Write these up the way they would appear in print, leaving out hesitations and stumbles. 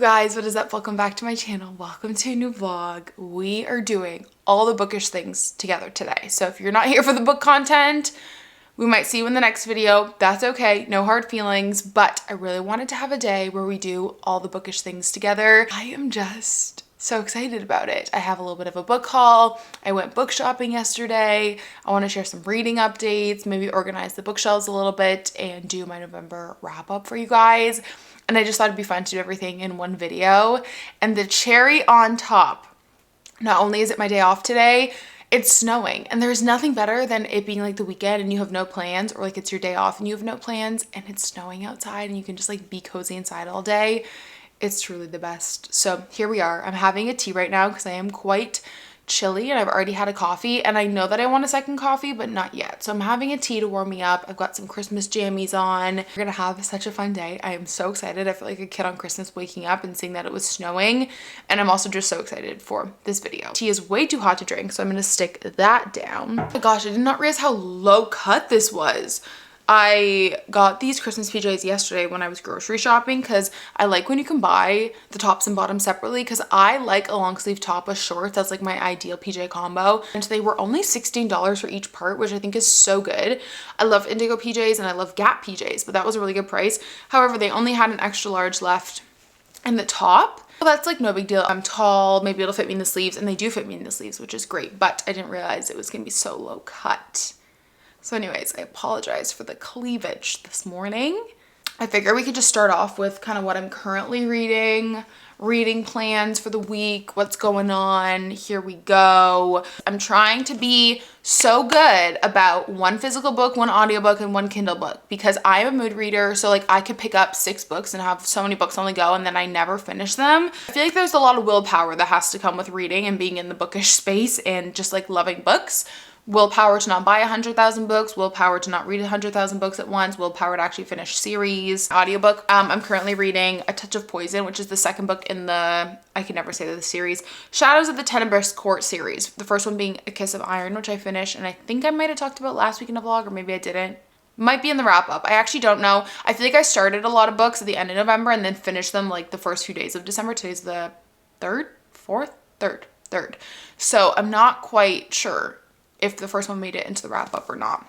guys, what is up? Welcome back to my channel. Welcome to a new vlog. We are doing all the bookish things together today. So if you're not here for the book content, we might see you in the next video. That's okay, no hard feelings, but I really wanted to have a day where we do all the bookish things together. I am just so excited about it. I have a little bit of a book haul. I went book shopping yesterday. I want to share some reading updates, maybe organize the bookshelves a little bit and do my November wrap up for you guys. And I just thought it'd be fun to do everything in one video. And the cherry on top, not only is it my day off today, it's snowing. And there's nothing better than it being like the weekend and you have no plans, or like it's your day off and you have no plans and it's snowing outside and you can just like be cozy inside all day. It's truly the best. So here we are. I'm having a tea right now because I am quite chilly and I've already had a coffee, and I know that I want a second coffee, but not yet. So I'm having a tea to warm me up. I've got some Christmas jammies on. We're gonna have such a fun day. I am so excited. I feel like a kid on Christmas waking up and seeing that it was snowing, and I'm also just so excited for this video. Tea is way too hot to drink, so I'm gonna stick that down. Oh my gosh, I did not realize how low cut this was. I got these Christmas PJs yesterday when I was grocery shopping because I like when you can buy the tops and bottoms separately, because I like a long sleeve top with shorts. That's like my ideal PJ combo. And they were only $16 for each part, which I think is so good. I love Indigo PJs and I love Gap PJs, but that was a really good price. However, they only had an extra large left in the top. Well, that's like no big deal. I'm tall, maybe it'll fit me in the sleeves, and they do fit me in the sleeves, which is great, but I didn't realize it was gonna be so low cut. So anyways, I apologize for the cleavage this morning. I figure we could just start off with kind of what I'm currently reading plans for the week, what's going on. Here we go. I'm trying to be so good about one physical book, one audiobook, and one Kindle book, because I'm a mood reader. So like I could pick up 6 books and have so many books on the go and then I never finish them. I feel like there's a lot of willpower that has to come with reading and being in the bookish space and just like loving books. Willpower to not buy 100,000 books, willpower to not read 100,000 books at once, willpower to actually finish series. Audiobook, I'm currently reading A Touch of Poison, which is the second book in the, I can never say the series, Shadows of the Tenebrous Court series. The first one being A Kiss of Iron, which I finished, and I think I might have talked about last week in a vlog, or maybe I didn't. Might be in the wrap up. I actually don't know. I feel like I started a lot of books at the end of November and then finished them like the first few days of December. Today's the third. So I'm not quite sure if the first one made it into the wrap up or not,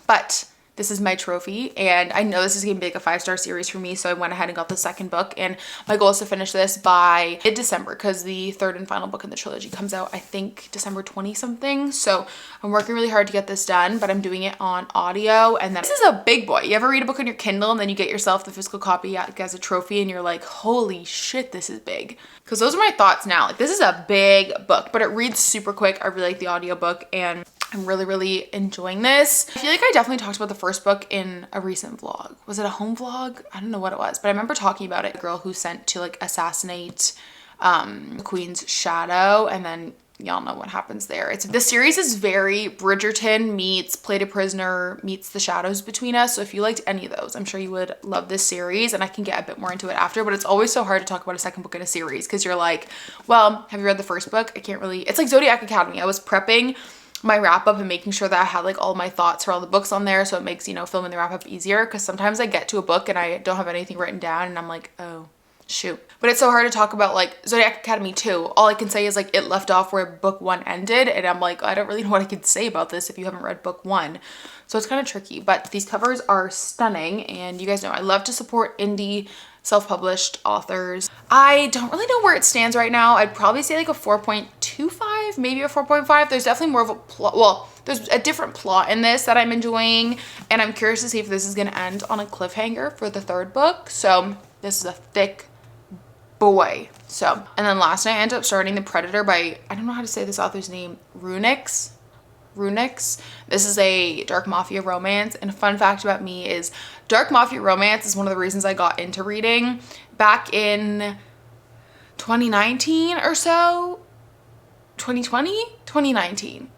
but this is my trophy, and I know this is gonna be like a 5-star series for me, so I went ahead and got the second book, and my goal is to finish this by mid-December because the third and final book in the trilogy comes out, I think, December 20 something. So I'm working really hard to get this done, but I'm doing it on audio. And then this is a big boy. You ever read a book on your Kindle and then you get yourself the physical copy as a trophy and you're like, holy shit, this is big? Because those are my thoughts now. Like, this is a big book, but it reads super quick. I really like the audiobook, and I'm really enjoying this. I feel like I definitely talked about the first book in a recent vlog. Was it a home vlog? I don't know what it was, but I remember talking about it. A girl who sent to like assassinate the Queen's shadow, and then y'all know what happens there. The series is very Bridgerton meets Played a Prisoner meets The Shadows Between Us. So if you liked any of those, I'm sure you would love this series, and I can get a bit more into it after, but it's always so hard to talk about a second book in a series because you're like, well, have you read the first book? I can't really. It's like Zodiac Academy. I was prepping my wrap up and making sure that I had like all my thoughts for all the books on there, so it makes, you know, filming the wrap up easier, because sometimes I get to a book and I don't have anything written down and I'm like, oh shoot. But it's so hard to talk about like Zodiac Academy 2. All I can say is like it left off where book 1 ended, and I'm like, I don't really know what I can say about this if you haven't read book 1. So it's kind of tricky, but these covers are stunning, and you guys know I love to support indie self-published authors. I don't really know where it stands right now. I'd probably say like a 4.25, maybe a 4.5. There's definitely more of a plot. Well, there's a different plot in this that I'm enjoying, and I'm curious to see if this is going to end on a cliffhanger for the third book. So this is a thick boy. So, and then last night I ended up starting The Predator by, I don't know how to say this author's name, Runix. This is a dark mafia romance, and a fun fact about me is dark mafia romance is one of the reasons I got into reading back in 2019 or so. 2019,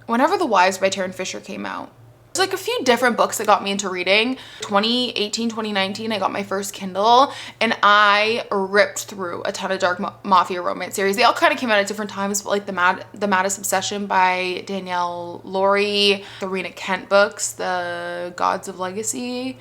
whenever The Wives by Taryn Fisher came out. There's like a few different books that got me into reading. 2018, 2019, I got my first Kindle, and I ripped through a ton of dark mafia romance series. They all kind of came out at different times, but like the Maddest Obsession by Danielle Laurie, the Rena Kent books, the Gods of Legacy,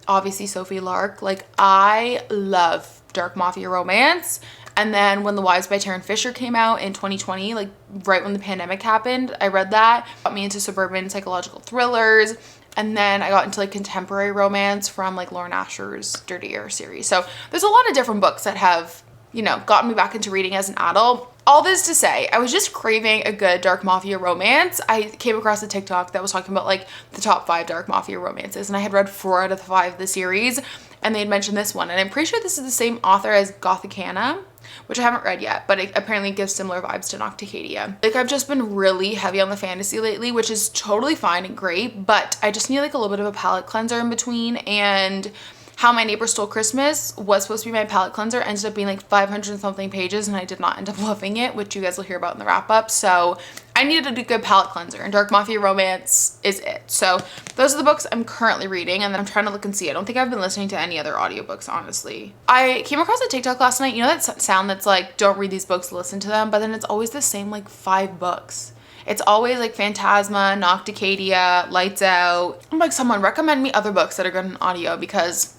obviously Sophie Lark. Like, I love dark mafia romance. And then when The Wives by Taryn Fisher came out in 2020, like right when the pandemic happened, I read that. Got me into suburban psychological thrillers. And then I got into like contemporary romance from like Lauren Asher's Dirty Air series. So there's a lot of different books that have, you know, gotten me back into reading as an adult. All this to say, I was just craving a good dark mafia romance. I came across a TikTok that was talking about like the top 5 dark mafia romances, and I had read 4 out of the 5 of the series, and they had mentioned this one, and I'm pretty sure this is the same author as Gothicana, which I haven't read yet, but it apparently gives similar vibes to Nocticadia. Like, I've just been really heavy on the fantasy lately, which is totally fine and great, but I just need like a little bit of a palette cleanser in between. And How My Neighbor Stole Christmas was supposed to be my palette cleanser, ended up being like 500 and something pages, and I did not end up loving it, which you guys will hear about in the wrap up. So I needed a good palette cleanser, and dark mafia romance is it. So those are the books I'm currently reading, and then I'm trying to look and see. I don't think I've been listening to any other audiobooks, honestly. I came across a TikTok last night. You know that sound that's like, don't read these books, listen to them, but then it's always the same like 5 books. It's always like Phantasma, Nocticadia, Lights Out. I'm like, someone recommend me other books that are good in audio, because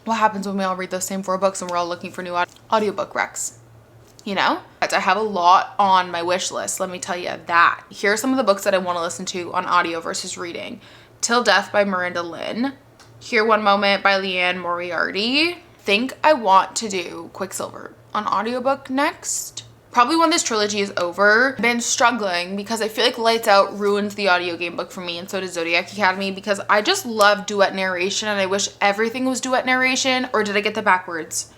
what happens when we all read those same 4 books and we're all looking for new audiobook recs? You know? I have a lot on my wish list, let me tell you that. Here are some of the books that I want to listen to on audio versus reading. Till Death by Miranda Lynn. Here One Moment by Leanne Moriarty. Think I want to do Quicksilver on audiobook next. Probably when this trilogy is over. I've been struggling because I feel like Lights Out ruined the audio game book for me, and so did Zodiac Academy, because I just love duet narration and I wish everything was duet narration. Or did I get them backwards?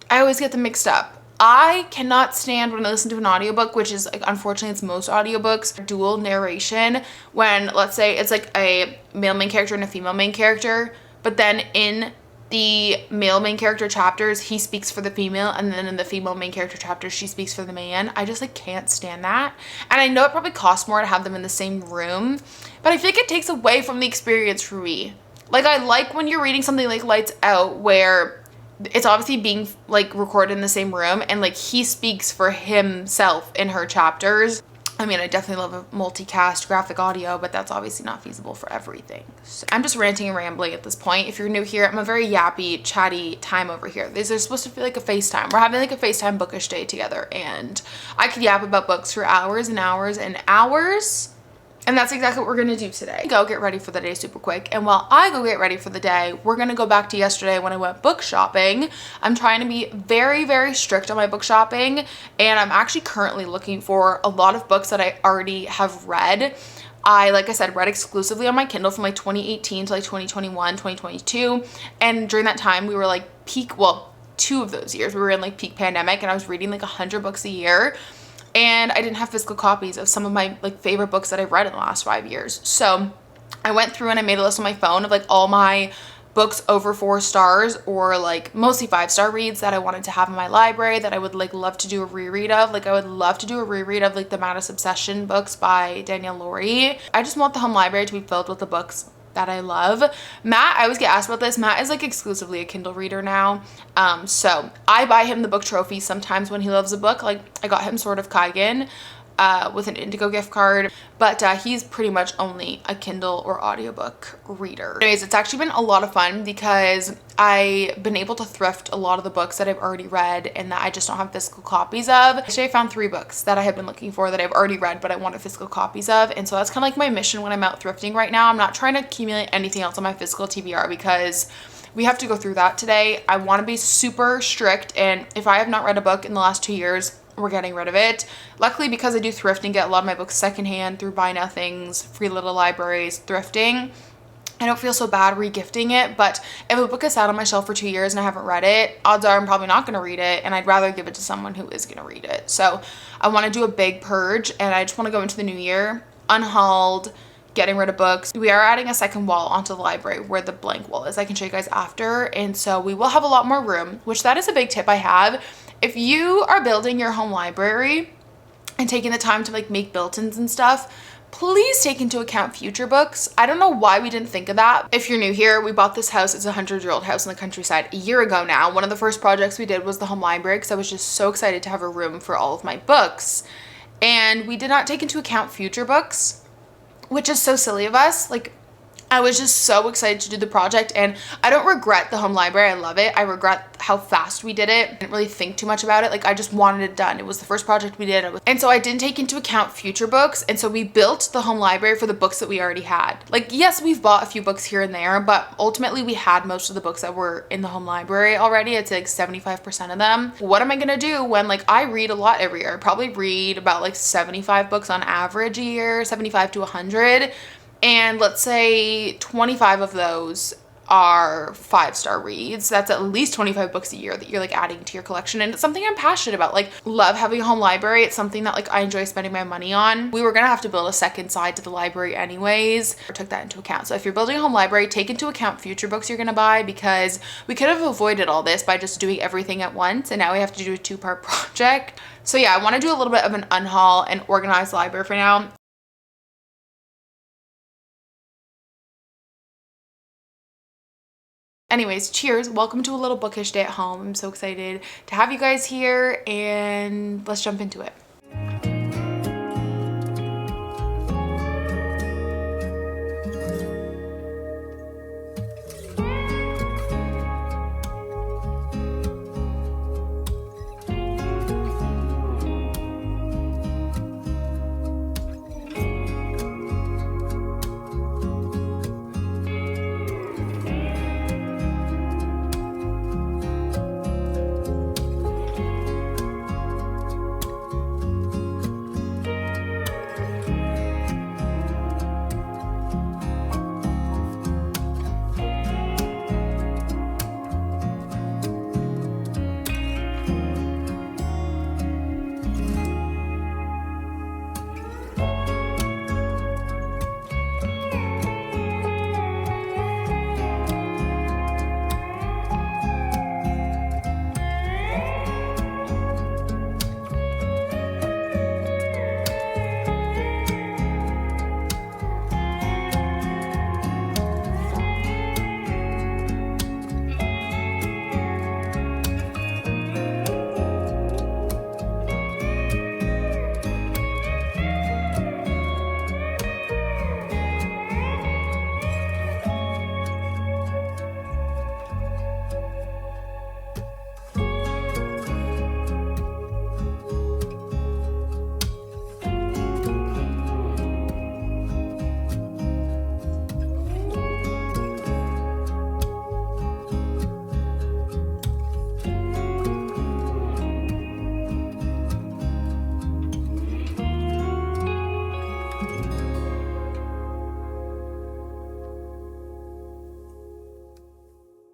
I always get them mixed up. I cannot stand when I listen to an audiobook, which is like, unfortunately it's most audiobooks, dual narration, when let's say it's like a male main character and a female main character, but then in the male main character chapters he speaks for the female, and then in the female main character chapters she speaks for the man. I just like can't stand that. And I know it probably costs more to have them in the same room, but I feel like it takes away from the experience for me. Like, I like when you're reading something like Lights Out, where it's obviously being like recorded in the same room and like he speaks for himself in her chapters. I mean, I definitely love a multicast graphic audio, but that's obviously not feasible for everything. So I'm just ranting and rambling at this point. If you're new here, I'm a very yappy, chatty time over here. These are supposed to feel like a FaceTime. We're having like a FaceTime bookish day together, and I could yap about books for hours and hours and hours. And that's exactly what we're gonna do today. Go get ready for the day super quick. And while I go get ready for the day, we're gonna go back to yesterday when I went book shopping. I'm trying to be very, very strict on my book shopping. And I'm actually currently looking for a lot of books that I already have read. Like I said, read exclusively on my Kindle from like 2018 to like 2021, 2022. And during that time we were like peak, well, 2 of those years, we were in like peak pandemic, and I was reading like 100 books a year. And I didn't have physical copies of some of my like favorite books that I've read in the last 5 years. So I went through and I made a list on my phone of like all my books over 4 stars, or like mostly 5-star reads that I wanted to have in my library that I would like love to do a reread of. Like, I would love to do a reread of like the Madness Obsession books by Danielle Laurie. I just want the home library to be filled with the books that I love. Matt, I always get asked about this. Matt is like exclusively a Kindle reader now. So I buy him the book trophy sometimes when he loves a book. Like, I got him Sword of Kaigen with an Indigo gift card, but he's pretty much only a Kindle or audiobook reader. Anyways, it's actually been a lot of fun because I've been able to thrift a lot of the books that I've already read and that I just don't have physical copies of. Actually, I found 3 books that I have been looking for that I've already read but I wanted physical copies of, and so that's kind of like my mission when I'm out thrifting right now. I'm not trying to accumulate anything else on my physical TBR because we have to go through that today. I want to be super strict, and if I have not read a book in the last 2 years, we're getting rid of it. Luckily, because I do thrift and get a lot of my books secondhand through Buy Now Things, Free Little Libraries, thrifting, I don't feel so bad re-gifting it. But if a book is sat on my shelf for 2 years and I haven't read it, odds are I'm probably not going to read it, and I'd rather give it to someone who is going to read it. So I want to do a big purge, and I just want to go into the new year unhauled, getting rid of books. We are adding a second wall onto the library where the blank wall is. I can show you guys after, and so we will have a lot more room, which that is a big tip I have. If you are building your home library and taking the time to like make built-ins and stuff, please take into account future books. I don't know why we didn't think of that. If you're new here, we bought this house. It's a 100-year-old house in the countryside a year ago now. One of the first projects we did was the home library because I was just so excited to have a room for all of my books. And we did not take into account future books, which is so silly of us. Like, I was just so excited to do the project, and I don't regret the home library. I love it. I regret how fast we did it. I didn't really think too much about it. Like, I just wanted it done. It was the first project we did. And so I didn't take into account future books. And so we built the home library for the books that we already had. Like, yes, we've bought a few books here and there, but ultimately we had most of the books that were in the home library already. I'd say like 75% of them. What am I gonna do when, like, I read a lot every year? I probably read about like 75 books on average a year, 75 to 100. And let's say 25 of those are 5-star reads. That's at least 25 books a year that you're like adding to your collection. And it's something I'm passionate about. Like, love having a home library. It's something that like I enjoy spending my money on. We were gonna have to build a second side to the library anyways. I took that into account. So if you're building a home library, take into account future books you're gonna buy, because we could have avoided all this by just doing everything at once. And now we have to do a 2-part project. So yeah, I wanna do a little bit of an unhaul and organized library for now. Anyways, cheers. Welcome to a little bookish day at home. I'm so excited to have you guys here, and let's jump into it.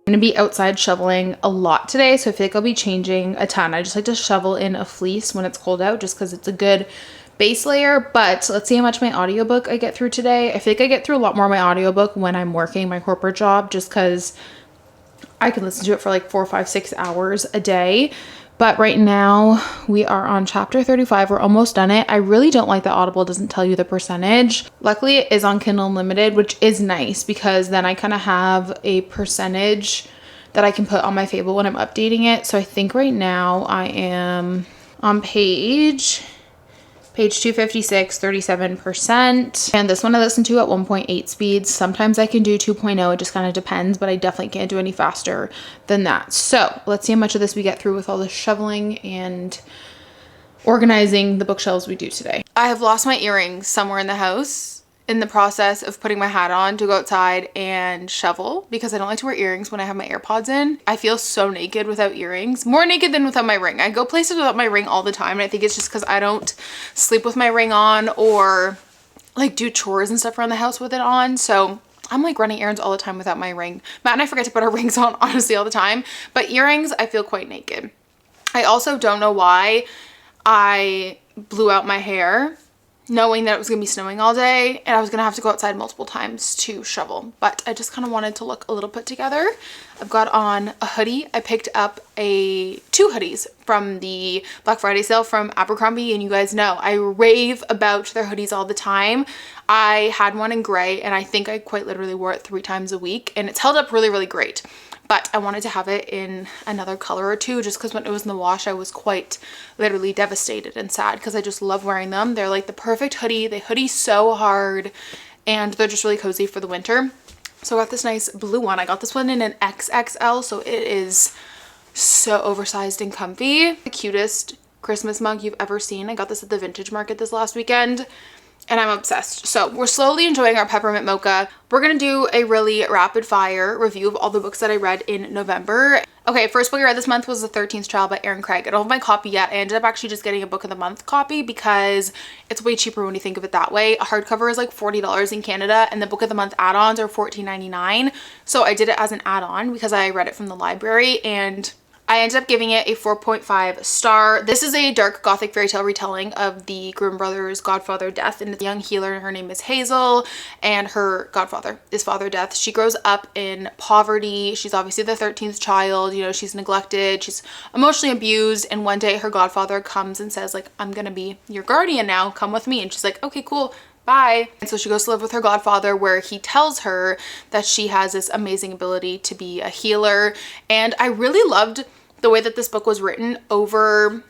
I'm gonna be outside shoveling a lot today, so I feel like I'll be changing a ton. I just like to shovel in a fleece when it's cold out, just because it's a good base layer. But let's see how much my audiobook I get through today. I feel like I get through a lot more of my audiobook when I'm working my corporate job, just because I can listen to it for like 4, 5, 6 hours a day. But right now we are on chapter 35. We're almost done it. I really don't like that Audible doesn't tell you the percentage. Luckily it is on Kindle Unlimited, which is nice, because then I kind of have a percentage that I can put on my Fable when I'm updating it. So I think right now I am on page 256, 37%. And this one I listen to at 1.8 speeds. Sometimes I can do 2.0, it just kind of depends, but I definitely can't do any faster than that. So let's see how much of this we get through with all the shoveling and organizing the bookshelves we do today. I have lost my earrings somewhere in the house in the process of putting my hat on to go outside and shovel, because I don't like to wear earrings when I have my AirPods in. I feel so naked without earrings, more naked than without my ring. I go places without my ring all the time, and I think it's just because I don't sleep with my ring on or like do chores and stuff around the house with it on. So I'm like running errands all the time without my ring. Matt and I forget to put our rings on honestly all the time, but earrings, I feel quite naked. I also don't know why I blew out my hair knowing that it was gonna be snowing all day and I was gonna have to go outside multiple times to shovel, but I just kind of wanted to look a little put together. I've got on a hoodie. I picked up 2 hoodies from the Black Friday sale from Abercrombie, and you guys know I rave about their hoodies all the time. I had one in gray and I think I quite literally wore it 3 times a week, and it's held up really, really great. But I wanted to have it in another color or two, just because when it was in the wash, I was quite literally devastated and sad, because I just love wearing them. They're like the perfect hoodie. They hoodie so hard. and they're just really cozy for the winter. So I got this nice blue one. I got this one in an XXL, so it is so oversized and comfy. The cutest Christmas mug you've ever seen. I got this at the vintage market this last weekend and I'm obsessed. So we're slowly enjoying our peppermint mocha. We're gonna do a really rapid fire review of all the books that I read in November. Okay, first book I read this month was The 13th Child by Erin Craig. I don't have my copy yet. I ended up actually just getting a book of the month copy because it's way cheaper when you think of it that way. A hardcover is like $40 in Canada and the book of the month add-ons are $14.99. So I did it as an add-on because I read it from the library and I ended up giving it a 4.5 star. This is a dark gothic fairy tale retelling of the Grimm brothers' godfather death, and it's a young healer. Her name is Hazel and her godfather is Father Death. She grows up in poverty. She's obviously the 13th child, you know, she's neglected, she's emotionally abused, and one day her godfather comes and says like, I'm gonna be your guardian now, come with me. And she's like, okay, cool, bye. And so she goes to live with her godfather, where he tells her that she has this amazing ability to be a healer. And I really loved the way that this book was written over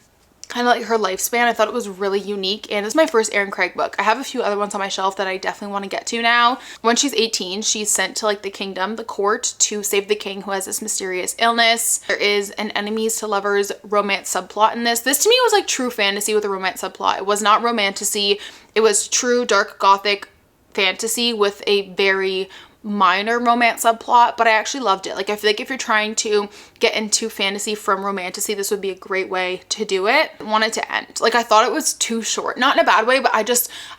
kind of like her lifespan. I thought it was really unique, and it's my first Erin Craig book. I have a few other ones on my shelf that I definitely want to get to now. When she's 18, she's sent to like the kingdom, the court, to save the king who has this mysterious illness. There is an enemies to lovers romance subplot in this. This to me was like true fantasy with a romance subplot. It was not romantasy. It was true dark gothic fantasy with a very minor romance subplot, but I actually loved it. Like, I feel like if you're trying to get into fantasy from romantasy, this would be a great way to do it. I want it to end. Like, I thought it was too short, not in a bad way, but I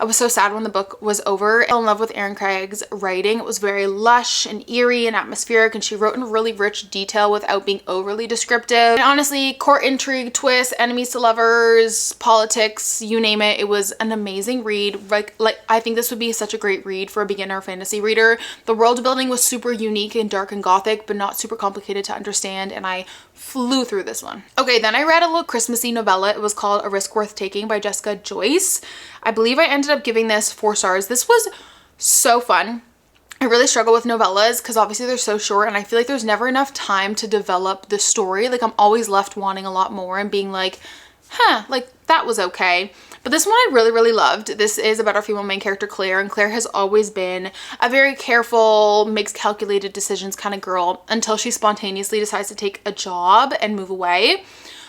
was so sad when the book was over. I fell in love with Erin Craig's writing. It was very lush and eerie and atmospheric, and she wrote in really rich detail without being overly descriptive. And honestly, court intrigue, twists, enemies to lovers, politics, you name it, it was an amazing read. Like I think this would be such a great read for a beginner fantasy reader. The world building was super unique and dark and gothic, but not super complicated to understand, and I flew through this one. Okay, then I read a little Christmassy novella. It was called A Risk Worth Taking by Jessica Joyce. I believe I ended up giving this 4 stars. This was so fun. I really struggle with novellas because obviously they're so short, and I feel like there's never enough time to develop the story. Like, I'm always left wanting a lot more and being like, like that was okay. But this one I really, really loved. This is about our female main character, Claire, and Claire has always been a very careful, makes calculated decisions kind of girl until she spontaneously decides to take a job and move away.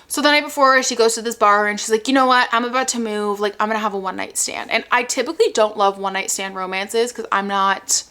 So the night before, she goes to this bar and she's like, you know what? I'm about to move. Like, I'm gonna have a one-night stand. And I typically don't love one-night stand romances because I'm not,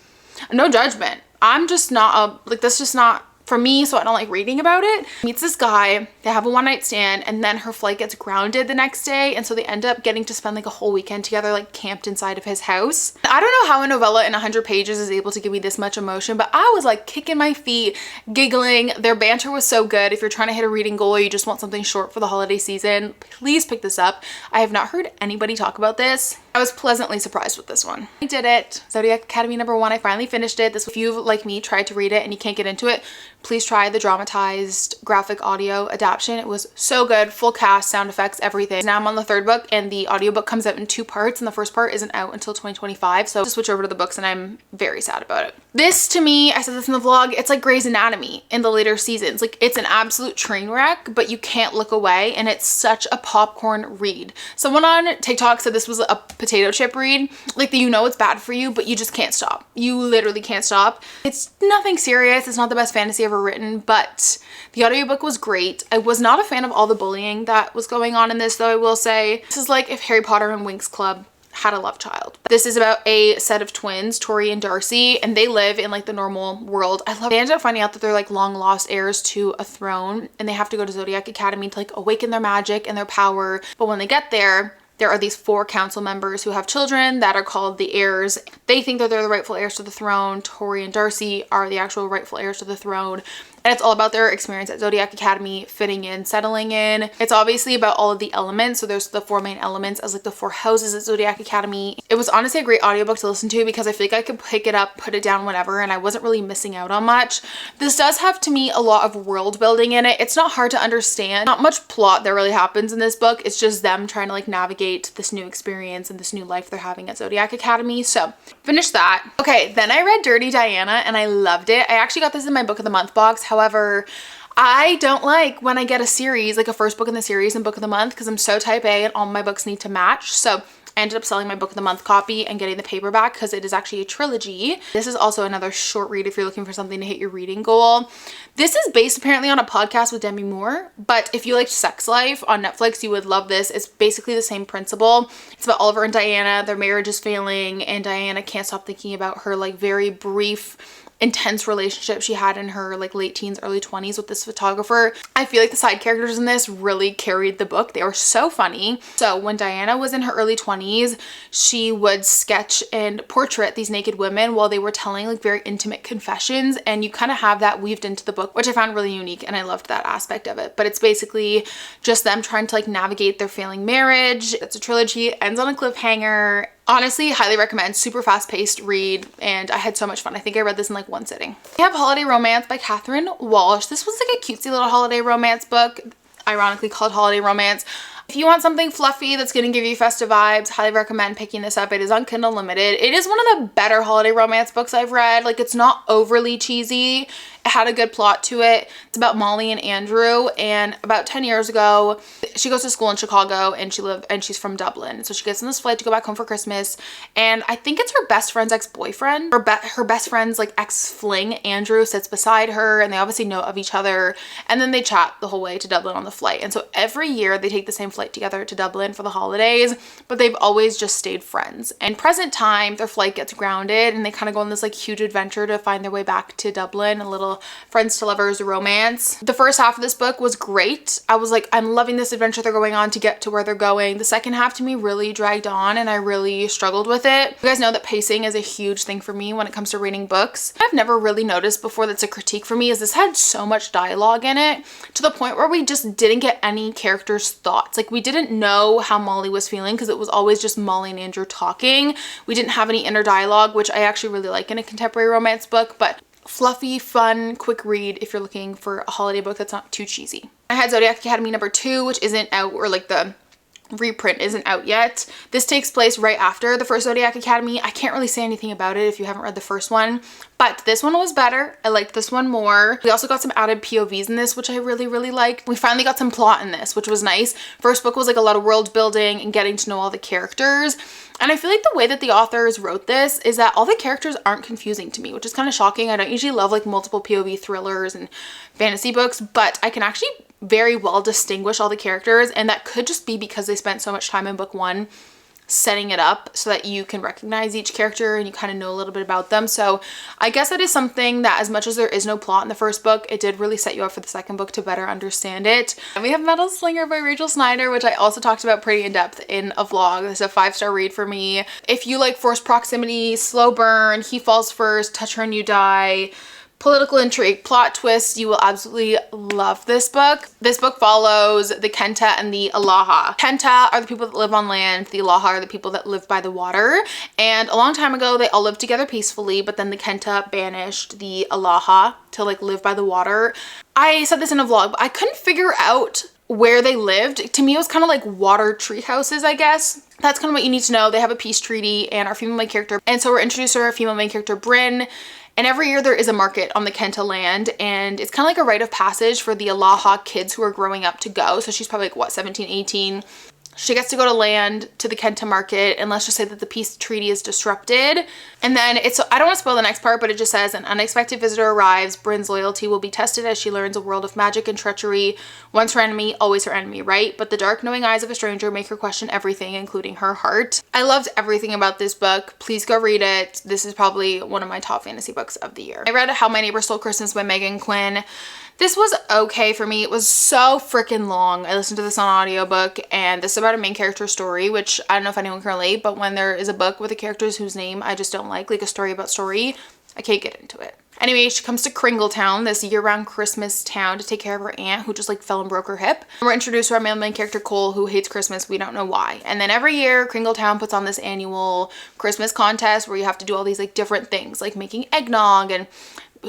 no judgment. I'm just not, that's just not for me, so I don't like reading about it. Meets this guy, they have a one-night stand, and then her flight gets grounded the next day, and so they end up getting to spend like a whole weekend together, like camped inside of his house. I don't know how a novella in 100 pages is able to give me this much emotion, but I was like kicking my feet, giggling. Their banter was so good. If you're trying to hit a reading goal or you just want something short for the holiday season, please pick this up. I have not heard anybody talk about this. I was pleasantly surprised with this one. I did it. Zodiac Academy #1. I finally finished it. If you've, like me, tried to read it and you can't get into it, please try the dramatized graphic audio adaptation. It was so good. Full cast, sound effects, everything. Now I'm on the 3rd book, and the audiobook comes out in 2 parts, and the first part isn't out until 2025. So I'll just switch over to the books, and I'm very sad about it. This, to me, I said this in the vlog, it's like Grey's Anatomy in the later seasons. Like, it's an absolute train wreck, but you can't look away, and it's such a popcorn read. Someone on TikTok said this was a potato chip read. Like, you know it's bad for you, but you just can't stop. You literally can't stop. It's nothing serious. It's not the best fantasy ever written, but the audiobook was great. I was not a fan of all the bullying that was going on in this, though, I will say. This is like if Harry Potter and Winx Club had a love child. This is about a set of twins, Tori and Darcy, and they live in like the normal world. They ended up finding out that they're like long lost heirs to a throne, and they have to go to Zodiac Academy to like awaken their magic and their power. But when they get there are these 4 council members who have children that are called the heirs. They think that they're the rightful heirs to the throne. Tori and Darcy are the actual rightful heirs to the throne. And it's all about their experience at Zodiac Academy, fitting in, settling in. It's obviously about all of the elements. So there's the 4 main elements as like the 4 houses at Zodiac Academy. It was honestly a great audiobook to listen to because I feel like I could pick it up, put it down whenever, and I wasn't really missing out on much. This does have, to me, a lot of world building in it. It's not hard to understand. Not much plot that really happens in this book. It's just them trying to like navigate this new experience and this new life they're having at Zodiac Academy. So finished that. Okay, then I read Dirty Diana and I loved it. I actually got this in my book of the month box. However, I don't like when I get a series, like a first book in the series and book of the month, because I'm so type A and all my books need to match. So I ended up selling my book of the month copy and getting the paperback because it is actually a trilogy. This is also another short read if you're looking for something to hit your reading goal. This is based apparently on a podcast with Demi Moore, but if you liked Sex Life on Netflix, you would love this. It's basically the same principle. It's about Oliver and Diana. Their marriage is failing and Diana can't stop thinking about her like very brief intense relationship she had in her like late teens, early 20s with this photographer. I feel like the side characters in this really carried the book. They were so funny. So when Diana was in her early 20s, she would sketch and portrait these naked women while they were telling like very intimate confessions, and you kind of have that weaved into the book, which I found really unique and I loved that aspect of it. But it's basically just them trying to like navigate their failing marriage. It's a trilogy, it ends on a cliffhanger. Honestly, highly recommend. Super fast-paced read, and I had so much fun. I think I read this in like one sitting. We have Holiday Romance by Catherine Walsh. This was like a cutesy little holiday romance book, ironically called Holiday Romance. If you want something fluffy that's going to give you festive vibes, highly recommend picking this up. It is on Kindle Unlimited. It is one of the better holiday romance books I've read. Like, it's not overly cheesy. It had a good plot to it. It's about Molly and Andrew, and about 10 years ago, she goes to school in Chicago and she's from Dublin. So she gets on this flight to go back home for Christmas, and I think it's her best friend's ex-boyfriend, or her best friend's like ex-fling, Andrew, sits beside her, and they obviously know of each other, and then they chat the whole way to Dublin on the flight. And so every year they take the same flight together to Dublin for the holidays, but they've always just stayed friends. And present time, their flight gets grounded and they kind of go on this like huge adventure to find their way back to Dublin, a little friends to lovers romance. The first half of this book was great. I was like, I'm loving this adventure they're going on to get to where they're going. The second half to me really dragged on and I really struggled with it. You guys know that pacing is a huge thing for me when it comes to reading books. I've never really noticed before that's a critique for me is this had so much dialogue in it to the point where we just didn't get any characters' thoughts. Like, we didn't know how Molly was feeling because it was always just Molly and Andrew talking. We didn't have any inner dialogue, which I actually really like in a contemporary romance book, but fluffy, fun, quick read if you're looking for a holiday book that's not too cheesy. I had Zodiac Academy #2, which isn't out, or like the reprint isn't out yet. This takes place right after the first Zodiac Academy. I can't really say anything about it if you haven't read the first one, but this one was better. I liked this one more. We also got some added POVs in this, which I really liked. We finally got some plot in this, which was nice. First book was like a lot of world building and getting to know all the characters. And I feel like the way that the authors wrote this is that all the characters aren't confusing to me, which is kind of shocking. I don't usually love like multiple POV thrillers and fantasy books, but I can actually very well distinguish all the characters, and that could just be because they spent so much time in book one setting it up so that you can recognize each character and you kind of know a little bit about them. So I guess that is something that, as much as there is no plot in the first book, it did really set you up for the second book to better understand it. And we have Metal Slinger by Rachel Snyder, which I also talked about pretty in depth in a vlog. This is a 5-star read for me. If you like forced proximity, slow burn, he falls first, touch her and you die, political intrigue, plot twists, you will absolutely love this book. This book follows the Kenta and the Alaha. Kenta are the people that live on land. The Alaha are the people that live by the water. And a long time ago, they all lived together peacefully, but then the Kenta banished the Alaha to like live by the water. I said this in a vlog, but I couldn't figure out where they lived. To me, it was kind of like water tree houses, I guess. That's kind of what you need to know. They have a peace treaty, and our female main character, and so we're introduced to our female main character, Bryn. And every year there is a market on the Kenta land, and it's kind of like a rite of passage for the Alaha kids who are growing up to go. So she's probably like, what, 17, 18? She gets to go to land to the Kenta market, and let's just say that the peace treaty is disrupted. And then I don't want to spoil the next part, but it just says an unexpected visitor arrives. Bryn's loyalty will be tested as she learns a world of magic and treachery. Once her enemy, always her enemy, right? But the dark knowing eyes of a stranger make her question everything, including her heart. I loved everything about this book. Please go read it. This is probably one of my top fantasy books of the year. I read How My Neighbor Stole Christmas by Megan Quinn. This was okay for me. It was so freaking long. I listened to this on audiobook, and this is about a main character story, which I don't know if anyone can relate, but when there is a book with a characters whose name I just don't like a story about story, I can't get into it. Anyway, she comes to Kringletown, this year-round Christmas town, to take care of her aunt who just like fell and broke her hip. And we're introduced to our main character, Cole, who hates Christmas. We don't know why. And then every year, Kringletown puts on this annual Christmas contest where you have to do all these like different things, like making eggnog and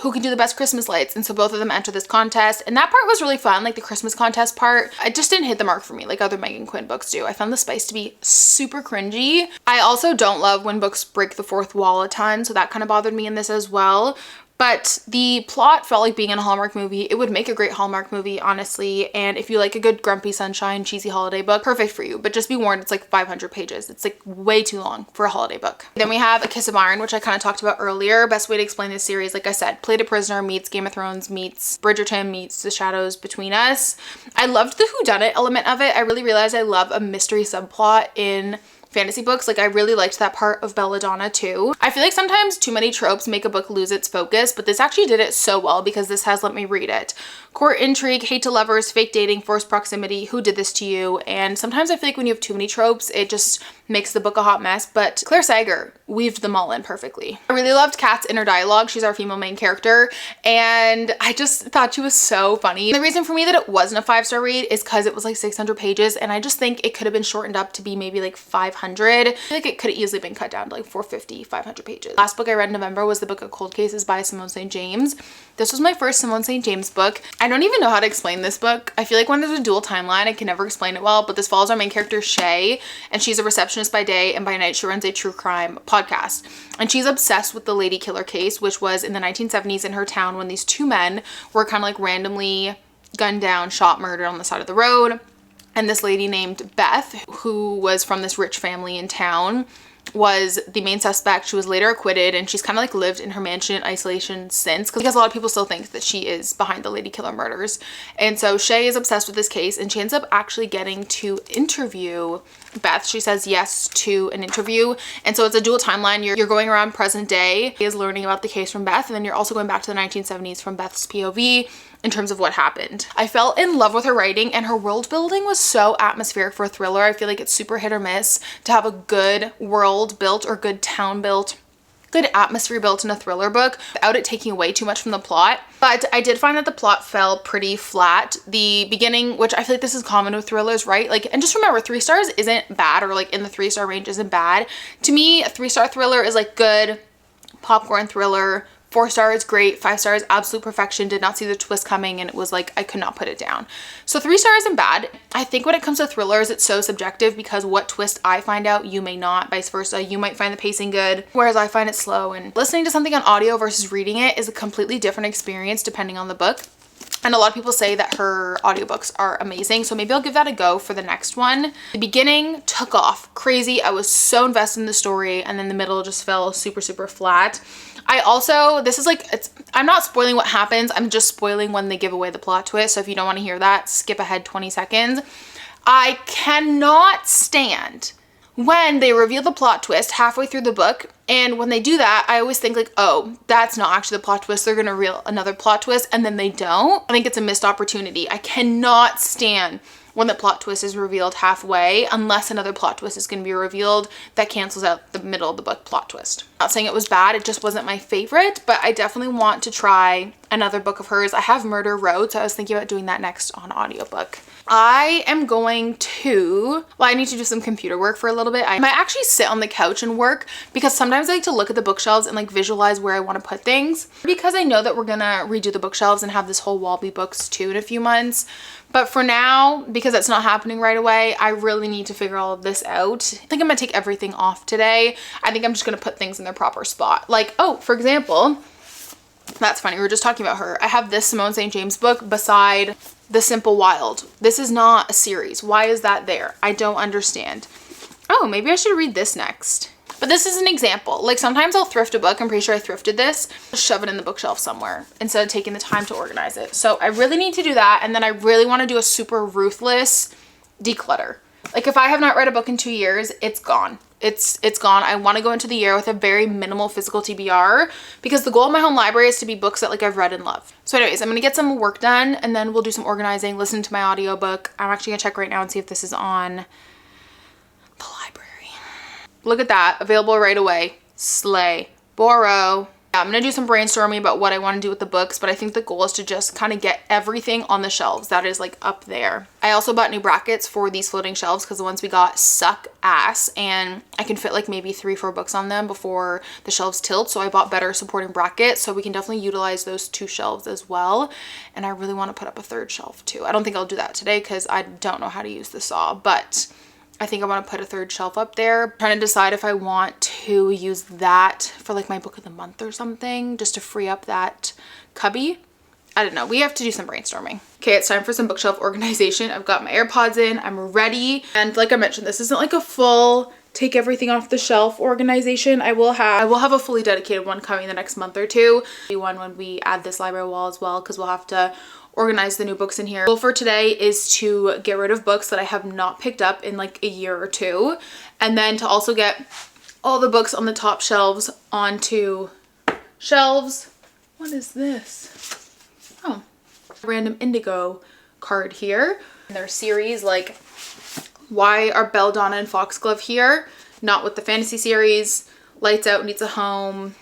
who can do the best Christmas lights. And so both of them enter this contest, and that part was really fun. Like the Christmas contest part, it just didn't hit the mark for me like other Megan Quinn books do. I found the spice to be super cringy. I also don't love when books break the fourth wall a ton, so that kind of bothered me in this as well. But the plot felt like being in a Hallmark movie. It would make a great Hallmark movie, honestly. And if you like a good grumpy sunshine, cheesy holiday book, perfect for you. But just be warned, it's like 500 pages. It's like way too long for a holiday book. Then we have A Kiss of Iron, which I kind of talked about earlier. Best way to explain this series, like I said, Played a Prisoner meets Game of Thrones meets Bridgerton meets The Shadows Between Us. I loved the whodunit element of it. I really realized I love a mystery subplot in fantasy books. Like I really liked that part of Belladonna too. I feel like sometimes too many tropes make a book lose its focus, but this actually did it so well because this has let me read it. Court intrigue, hate to lovers, fake dating, forced proximity, who did this to you? And sometimes I feel like when you have too many tropes, it just makes the book a hot mess, but Claire Sager weaved them all in perfectly. I really loved Kat's inner dialogue. She's our female main character, and I just thought she was so funny. The reason for me that it wasn't a 5-star read is because it was like 600 pages, and I just think it could have been shortened up to be maybe like 500. I feel like it could have easily been cut down to like 450, 500 pages. Last book I read in November was the book of Cold Cases by Simone St. James. This was my first Simone St. James book. I don't even know how to explain this book. I feel like when there's a dual timeline, I can never explain it well, but this follows our main character, Shay, and she's a receptionist by day, and by night she runs a true crime podcast. And she's obsessed with the lady killer case, which was in the 1970s in her town when these two men were kind of like randomly gunned down, shot, murdered on the side of the road. And this lady named Beth, who was from this rich family in town, was the main suspect. She was later acquitted, and she's kind of like lived in her mansion in isolation since, because a lot of people still think that she is behind the lady killer murders. And so Shay is obsessed with this case, and she ends up actually getting to interview Beth. She says yes to an interview, and so it's a dual timeline. You're going around present day, is learning about the case from Beth, and then you're also going back to the 1970s from Beth's POV in terms of what happened. I fell in love with her writing, and her world building was so atmospheric for a thriller. I feel like it's super hit or miss to have a good world built or good town built, good atmosphere built in a thriller book without it taking away too much from the plot. But I did find that the plot fell pretty flat. The beginning, which I feel like this is common with thrillers, right? Like, and just remember, 3 stars isn't bad, or like in the 3-star range isn't bad. To me, a 3-star thriller is like good popcorn thriller. 4 stars, great. 5 stars, absolute perfection. Did not see the twist coming, and it was like, I could not put it down. So 3 stars isn't bad. I think when it comes to thrillers, it's so subjective because what twist I find out, you may not, vice versa. You might find the pacing good, whereas I find it slow. And listening to something on audio versus reading it is a completely different experience depending on the book. And a lot of people say that her audiobooks are amazing, so maybe I'll give that a go for the next one. The beginning took off crazy. I was so invested in the story, and then the middle just fell super, super flat. I also, this is like, I'm not spoiling what happens, I'm just spoiling when they give away the plot twist, so if you don't want to hear that, skip ahead 20 seconds. I cannot stand when they reveal the plot twist halfway through the book, and when they do that, I always think like, oh, that's not actually the plot twist, they're gonna reveal another plot twist, and then they don't. I think it's a missed opportunity. I cannot stand when the plot twist is revealed halfway, unless another plot twist is going to be revealed that cancels out the middle of the book plot twist. Not saying it was bad, it just wasn't my favorite, but I definitely want to try another book of hers. I have Murder Road, so I was thinking about doing that next on audiobook. I am going to, well, I need to do some computer work for a little bit. I might actually sit on the couch and work, because sometimes I like to look at the bookshelves and like visualize where I want to put things, because I know that we're gonna redo the bookshelves and have this whole wall be books too in a few months. But for now, because it's not happening right away, I really need to figure all of this out. I think I'm gonna take everything off today. I think I'm just gonna put things in their proper spot. Like, oh, for example, that's funny, we were just talking about her. I have this Simone St. James book beside The Simple Wild. This is not a series. Why is that there? I don't understand. Oh, maybe I should read this next. But this is an example. Like, sometimes I'll thrift a book. I'm pretty sure I thrifted this. Just shove it in the bookshelf somewhere instead of taking the time to organize it. So I really need to do that. And then I really want to do a super ruthless declutter. Like, if I have not read a book in 2 years, it's gone. It's gone. I want to go into the year with a very minimal physical TBR, because the goal of my home library is to be books that like I've read and love. So anyways, I'm going to get some work done, and then we'll do some organizing, listen to my audiobook. I'm actually going to check right now and see if this is on the library. Look at that. Available right away. Slay. Borrow. Yeah, I'm going to do some brainstorming about what I want to do with the books, but I think the goal is to just kind of get everything on the shelves that is like up there. I also bought new brackets for these floating shelves because the ones we got suck ass, and I can fit like maybe 3-4 books on them before the shelves tilt. So I bought better supporting brackets, so we can definitely utilize those 2 shelves as well. And I really want to put up a 3rd shelf too. I don't think I'll do that today because I don't know how to use the saw, but I think I want to put a third shelf up there. I'm trying to decide if I want to use that for like my book of the month or something, just to free up that cubby. I don't know. We have to do some brainstorming. Okay, it's time for some bookshelf organization. I've got my AirPods in. I'm ready. And like I mentioned, this isn't like a full take everything off the shelf organization. I will have a fully dedicated one coming the next month or two. One when we add this library wall as well, because we'll have to organize the new books in here. The goal for today is to get rid of books that I have not picked up in like a year or two, and then to also get all the books on the top shelves onto shelves. What is this? Oh, random indigo card here. And their series, like, why are Belladonna and Foxglove here? Not with the fantasy series. Lights Out Needs a Home.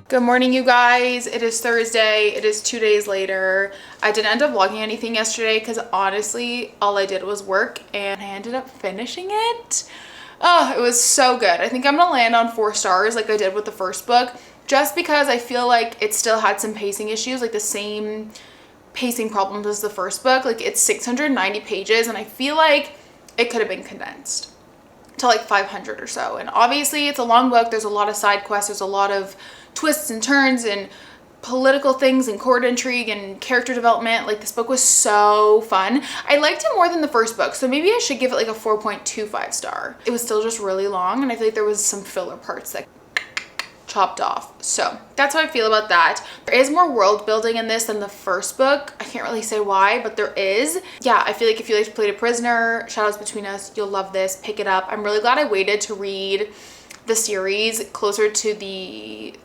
Good morning, you guys. It is Thursday. It is 2 days later. I didn't end up vlogging anything yesterday because honestly, all I did was work and I ended up finishing it. Oh, it was so good. I think I'm gonna land on 4 stars like I did with the first book, just because I feel like it still had some pacing issues, like the same pacing problems as the first book. Like, it's 690 pages and I feel like it could have been condensed to like 500 or so. And obviously it's a long book. There's a lot of side quests. There's a lot of twists and turns and political things and court intrigue and character development. Like, this book was so fun. I liked it more than the first book, so maybe I should give it like a 4.25 star. It was still just really long and I feel like there was some filler parts that chopped off. So that's how I feel about that. There is more world building in this than the first book. I can't really say why, but there is. Yeah, I feel like if you like to play a prisoner, Shadows Between Us, you'll love this. Pick it up. I'm really glad I waited to read the series closer to the...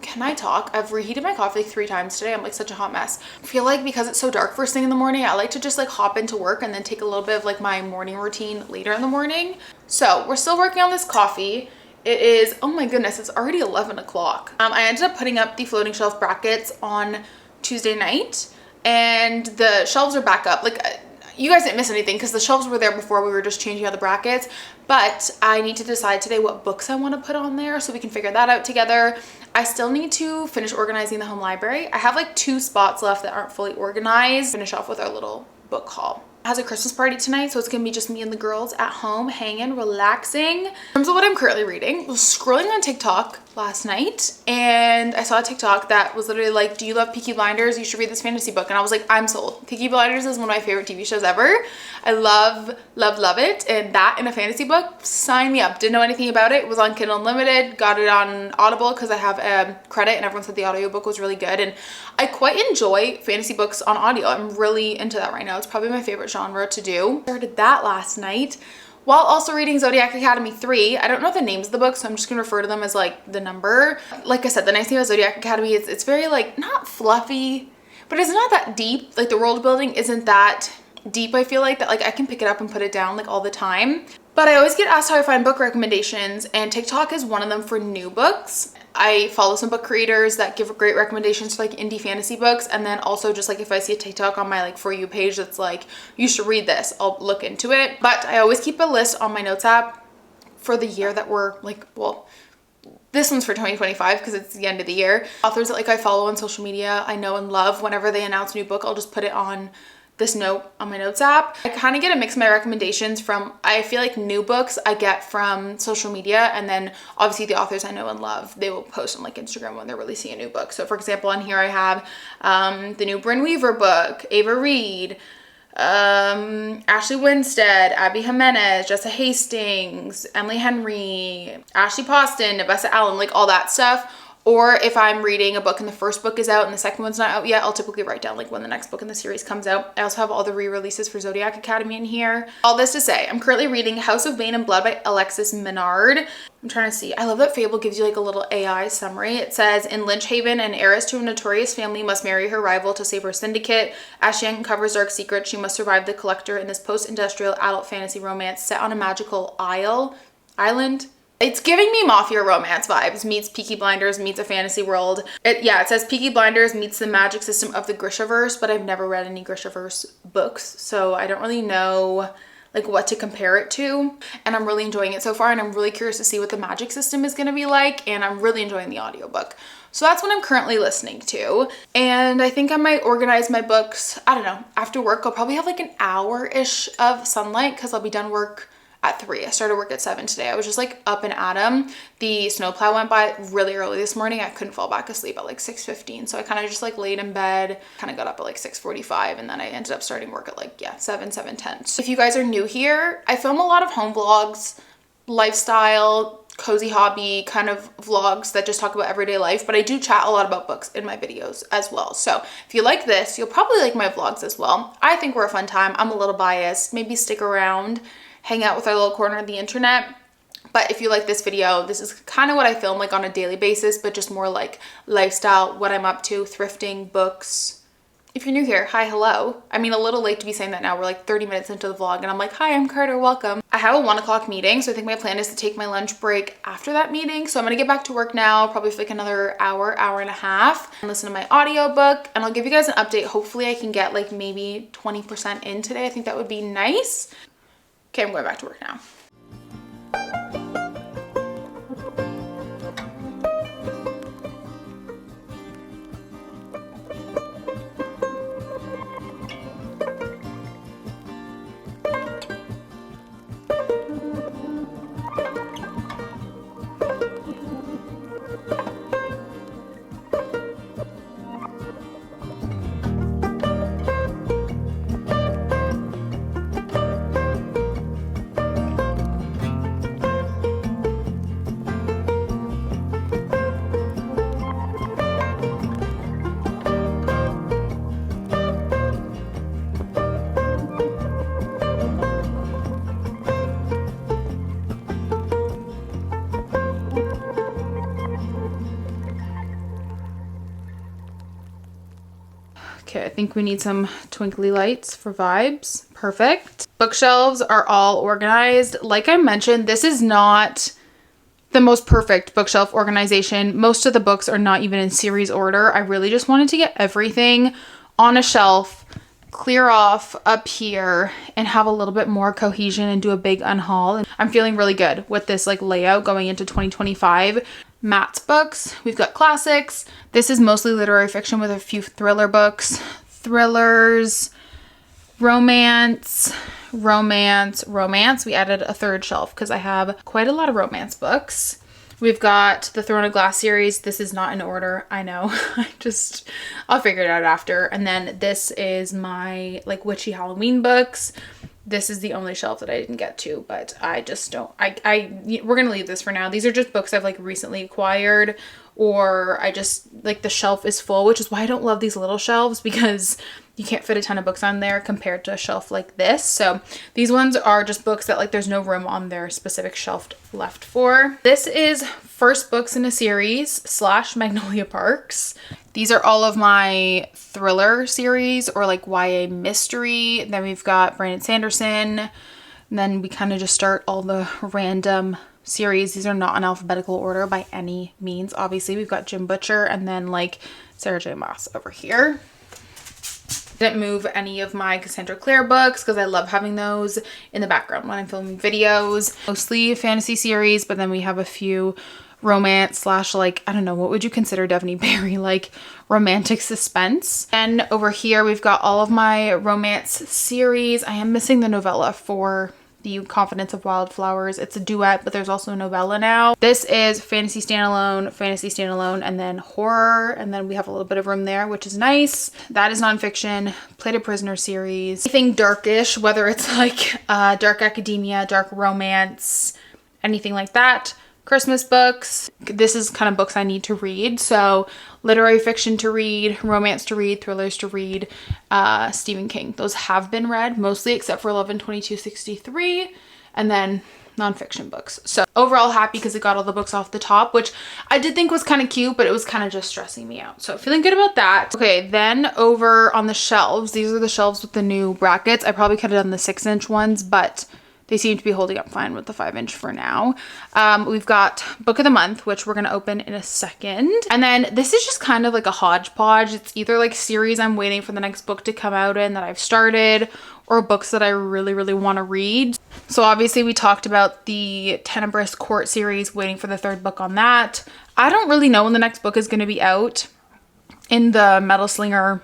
Can I talk? I've reheated my coffee like 3 times today. I'm like such a hot mess. I feel like because it's so dark first thing in the morning, I like to just like hop into work and then take a little bit of like my morning routine later in the morning. So we're still working on this coffee. It is, oh my goodness, it's already 11 o'clock. I ended up putting up the floating shelf brackets on Tuesday night and the shelves are back up. Like, you guys didn't miss anything because the shelves were there before. We were just changing out the brackets, but I need to decide today what books I want to put on there so we can figure that out together. I still need to finish organizing the home library. I have like 2 spots left that aren't fully organized. Finish off with our little book haul. It has a Christmas party tonight, so it's gonna be just me and the girls at home hanging, relaxing. In terms of what I'm currently reading, I was scrolling on TikTok last night and I saw a TikTok that was literally like, do you love Peaky Blinders? You should read this fantasy book. And I was like, I'm sold. Peaky Blinders is one of my favorite TV shows ever. I love, love, love it. And that in a fantasy book, sign me up. Didn't know anything about it. It was on Kindle Unlimited. Got it on Audible because I have a credit and everyone said the audiobook was really good. And I quite enjoy fantasy books on audio. I'm really into that right now. It's probably my favorite genre to do. Started that last night, while also reading Zodiac Academy 3. I don't know the names of the books, so I'm just gonna refer to them as like the number. Like I said, the nice thing about Zodiac Academy is it's very like, not fluffy, but it's not that deep. Like the world building isn't that deep, I feel like, that like I can pick it up and put it down like all the time. But I always get asked how I find book recommendations, and TikTok is one of them for new books. I follow some book creators that give great recommendations for like indie fantasy books, and then also just like if I see a TikTok on my like For You page that's like, you should read this, I'll look into it. But I always keep a list on my notes app for the year that we're like, well, this one's for 2025 because it's the end of the year. Authors that like I follow on social media, I know and love, whenever they announce a new book, I'll just put it on this note on my notes app. I kind of get a mix of my recommendations from, I feel like new books I get from social media, and then obviously the authors I know and love, they will post on like Instagram when they're releasing a new book. So for example, on here I have the new Bryn Weaver book, Ava Reed, Ashley Winstead, Abby Jimenez, Jessa Hastings, Emily Henry, Ashley Poston, Nabessa Allen, like all that stuff. Or if I'm reading a book and the first book is out and the second one's not out yet, I'll typically write down like when the next book in the series comes out. I also have all the re-releases for Zodiac Academy in here. All this to say, I'm currently reading House of Bane and Blood by Alexis Minard. I'm trying to see. I love that Fable gives you like a little AI summary. It says, in Lynch Haven, an heiress to a notorious family must marry her rival to save her syndicate. As she uncovers dark secrets, she must survive the collector in this post-industrial adult fantasy romance set on a magical island. It's giving me mafia romance vibes, meets Peaky Blinders, meets a fantasy world. It says Peaky Blinders meets the magic system of the Grishaverse, but I've never read any Grishaverse books, so I don't really know like what to compare it to. And I'm really enjoying it so far, and I'm really curious to see what the magic system is going to be like, and I'm really enjoying the audiobook. So that's what I'm currently listening to. And I think I might organize my books, I don't know, after work. I'll probably have like an hour-ish of sunlight because I'll be done work at 3. I started work at 7 today. I was just like up and at 'em. The snowplow went by really early this morning. I couldn't fall back asleep at like 6:15. So I kind of just like laid in bed, kind of got up at like 6:45, and then I ended up starting work at like, 7:10. So if you guys are new here, I film a lot of home vlogs, lifestyle, cozy hobby kind of vlogs that just talk about everyday life, but I do chat a lot about books in my videos as well. So if you like this, you'll probably like my vlogs as well. I think we're a fun time. I'm a little biased. Maybe stick around, hang out with our little corner of the internet. But if you like this video, this is kind of what I film like on a daily basis, but just more like lifestyle, what I'm up to, thrifting, books. If you're new here, hi, hello. I mean, a little late to be saying that now. We're like 30 minutes into the vlog and I'm like, hi, I'm Carter, welcome. I have a 1 o'clock meeting, so I think my plan is to take my lunch break after that meeting. So I'm gonna get back to work now, probably for like another hour, hour and a half, and listen to my audiobook. And I'll give you guys an update. Hopefully I can get like maybe 20% in today. I think that would be nice. Okay, I'm going back to work now. Okay, I think we need some twinkly lights for vibes. Perfect. Bookshelves are all organized. Like I mentioned, this is not the most perfect bookshelf organization. Most of the books are not even in series order. I really just wanted to get everything on a shelf, clear off up here, and have a little bit more cohesion and do a big unhaul. And I'm feeling really good with this like layout going into 2025. Matt's books, we've got classics. This is mostly literary fiction with a few thriller books, thrillers, romance. We added a third shelf because I have quite a lot of romance books. We've got the Throne of Glass series. This is not in order, I know. I'll figure it out after. And then this is my like witchy Halloween books. This is the only shelf that I didn't get to, but I just don't, we're gonna leave this for now. These are just books I've like recently acquired, or I just like the shelf is full, which is why I don't love these little shelves, because you can't fit a ton of books on there compared to a shelf like this. So these ones are just books that like there's no room on their specific shelf left for. This is first books in a series / Magnolia Parks. These are all of my thriller series or like YA mystery. Then we've got Brandon Sanderson. And then we kind of just start all the random series. These are not in alphabetical order by any means. Obviously, we've got Jim Butcher and then like Sarah J. Maas over here. Didn't move any of my Cassandra Clare books because I love having those in the background when I'm filming videos. Mostly fantasy series, but then we have a few romance / like, I don't know, what would you consider Devaney Berry, like romantic suspense. And over here we've got all of my romance series. I am missing the novella for the Confidence of Wildflowers. It's a duet, but there's also a novella now. This is fantasy standalone, and then horror, and then we have a little bit of room there, which is nice. That is nonfiction. Plated Prisoner series. Anything darkish, whether it's like dark academia, dark romance, anything like that. Christmas books. This is kind of books I need to read. So literary fiction to read, romance to read, thrillers to read, Stephen King. Those have been read mostly except for 11/22/63, and then nonfiction books. So overall happy because I got all the books off the top, which I did think was kind of cute, but it was kind of just stressing me out. So feeling good about that. Okay, then over on the shelves, these are the shelves with the new brackets. I probably could have done the 6-inch ones, but they seem to be holding up fine with the 5-inch for now. We've got Book of the Month, which we're going to open in a second. And then this is just kind of like a hodgepodge. It's either like series I'm waiting for the next book to come out in that I've started, or books that I really, really want to read. So obviously we talked about the Tenebrous Court series, waiting for the 3rd book on that. I don't really know when the next book is going to be out in the Metal Slinger,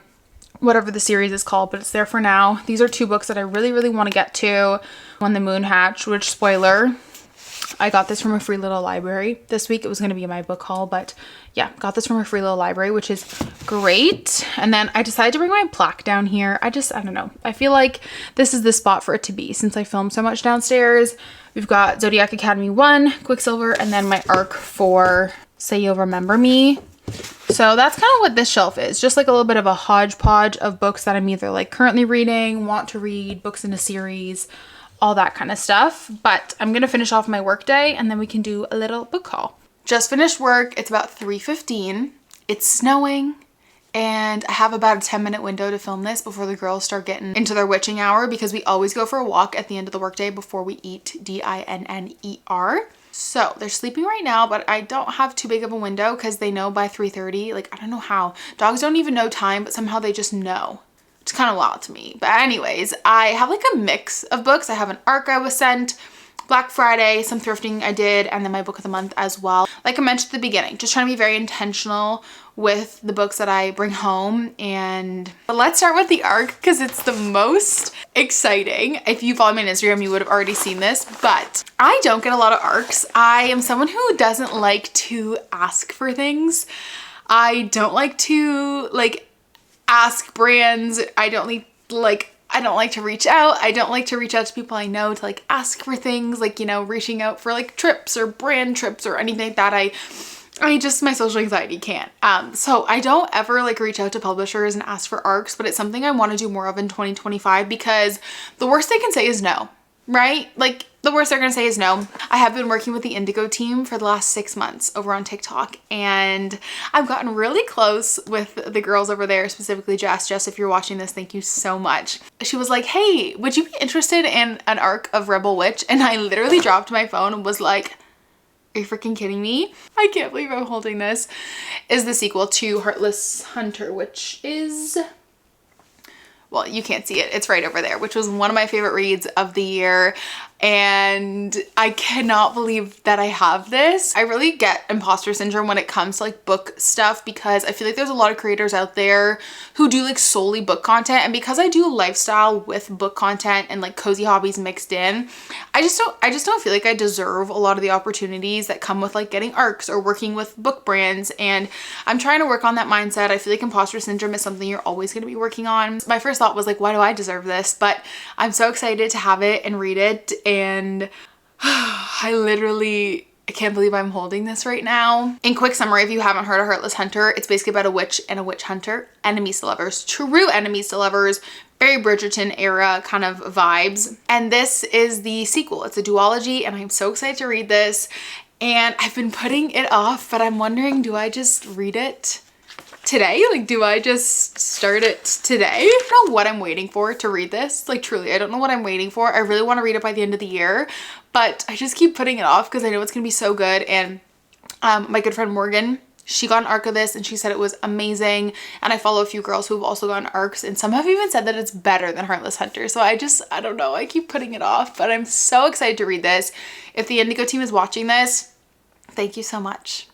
whatever the series is called, but it's there for now. These are 2 books that I really, really want to get to. One, The Moon Hatch, which, spoiler, I got this from a free little library this week. It was going to be in my book haul, but yeah, got this from a free little library, which is great. And then I decided to bring my plaque down here. I don't know. I feel like this is the spot for it to be since I filmed so much downstairs. We've got Zodiac Academy 1, Quicksilver, and then my arc for Say You'll Remember Me. So that's kind of what this shelf is, just like a little bit of a hodgepodge of books that I'm either like currently reading, want to read, books in a series, all that kind of stuff. But I'm going to finish off my work day and then we can do a little book haul. Just finished work. It's about 3:15. It's snowing and I have about a 10-minute window to film this before the girls start getting into their witching hour, because we always go for a walk at the end of the workday before we eat, dinner. So they're sleeping right now, but I don't have too big of a window because they know by 3:30, like, I don't know how. Dogs don't even know time, but somehow they just know. It's kind of wild to me. But anyways, I have like a mix of books. I have an arc I was sent, Black Friday, some thrifting I did, and then my book of the month as well. Like I mentioned at the beginning, just trying to be very intentional with the books that I bring home. And let's start with the arc because it's the most exciting. If you follow me on Instagram, you would have already seen this, but I don't get a lot of arcs. I am someone who doesn't like to ask for things. I don't like to like ask brands. I don't like to reach out. I don't like to reach out to people I know to like ask for things, like, you know, reaching out for like trips or brand trips or anything like that. I just, my social anxiety can't. So I don't ever like reach out to publishers and ask for arcs, but it's something I want to do more of in 2025 because the worst they can say is no, right? Like the worst they're going to say is no. I have been working with the Indigo team for the last 6 months over on TikTok, and I've gotten really close with the girls over there, specifically Jess. Jess, if you're watching this, thank you so much. She was like, hey, would you be interested in an arc of Rebel Witch? And I literally dropped my phone and was like, are you freaking kidding me? I can't believe I'm holding this. Is the sequel to Heartless Hunter, which is, well, you can't see it. It's right over there, which was one of my favorite reads of the year. and I cannot believe that I have this. I really get imposter syndrome when it comes to like book stuff because I feel like there's a lot of creators out there who do like solely book content, and because I do lifestyle with book content and like cozy hobbies mixed in, I just don't feel like I deserve a lot of the opportunities that come with like getting ARCs or working with book brands, and I'm trying to work on that mindset. I feel like imposter syndrome is something you're always going to be working on. My first thought was like, why do I deserve this? But I'm so excited to have it and read it, and I can't believe I'm holding this right now. In quick summary, if you haven't heard of Heartless Hunter, it's basically about a witch and a witch hunter, enemies to lovers, true enemies to lovers, very Bridgerton era kind of vibes. And this is the sequel. It's a duology, and I'm so excited to read this. And I've been putting it off, but I'm wondering, do I just read it today? Like, do I just start it today? I don't know what I'm waiting for to read this. Like, truly, I don't know what I'm waiting for. I really want to read it by the end of the year, but I just keep putting it off because I know it's gonna be so good. And my good friend Morgan, she got an ARC of this and she said it was amazing. And I follow a few girls who have also gotten ARCs, and some have even said that it's better than Heartless Hunter. So I don't know, I keep putting it off, but I'm so excited to read this. If the Indigo team is watching this, thank you so much.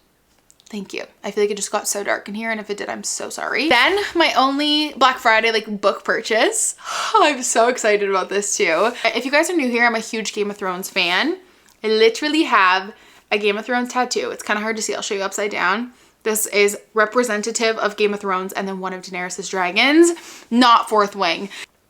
Thank you. I feel like it just got so dark in here, and if it did, I'm so sorry. Then my only Black Friday like book purchase. I'm so excited about this too. If you guys are new here, I'm a huge Game of Thrones fan. I literally have a Game of Thrones tattoo. It's kind of hard to see. I'll show you upside down. This is representative of Game of Thrones and then one of Daenerys' dragons, not Fourth Wing.